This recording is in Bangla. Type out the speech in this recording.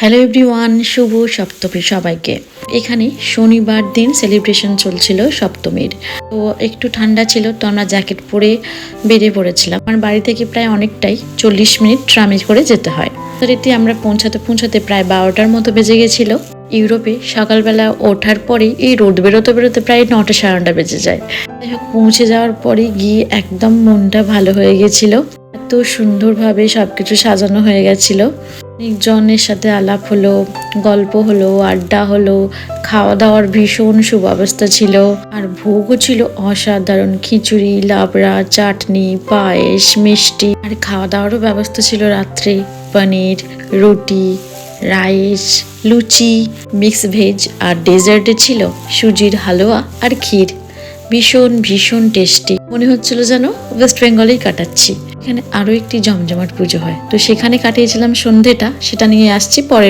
হ্যালো এভরিওয়ান, শুভ সপ্তমী সবাইকে। এখানে শনিবার দিন সেলিব্রেশন চলছিল সপ্তমীর। তো একটু ঠান্ডা ছিল, তো আমরা জ্যাকেট পরে বেরিয়ে পড়েছিলাম। আমার বাড়ি থেকে প্রায় অনেকটাই 40 মিনিট ট্রামে করে যেতে হয়। রীতি আমরা পৌঁছাতে প্রায় 12টার মতো বেজে গেছিল। ইউরোপে সকালবেলা ওঠার পরেই এই রোদ বেরোতে প্রায় 9টা সাড়ে 9টা বেজে যায়। যাই হোক, পৌঁছে যাওয়ার পরে গিয়ে একদম মনটা ভালো হয়ে গেছিল। এত সুন্দরভাবে সবকিছু সাজানো হয়ে গেছিল। অনেকজনের সাথে আলাপ হলো, গল্প হলো, আড্ডা হলো, খাওয়া দাওয়ার ভীষণ সুব্যবস্থা ছিল। আর ভোগও ছিল অসাধারণ, খিচুড়ি, লাবড়া, চাটনি, পায়েস, মিষ্টি। আর খাওয়া দাওয়ারও ব্যবস্থা ছিল রাত্রে পনির, রুটি, রাইস, লুচি, মিক্স ভেজ। আর ডেজার্টে ছিল সুজির হালুয়া আর ক্ষীর। ভীষণ ভীষণ টেস্টি, মনে হচ্ছিল যেন ওয়েস্ট বেঙ্গলেই কাটাচ্ছি। এখানে আরো একটি জমজমাট পুজো হয়, তো সেখানে কাটিয়েছিলাম সন্ধেটা, সেটা নিয়ে আসছি পরে।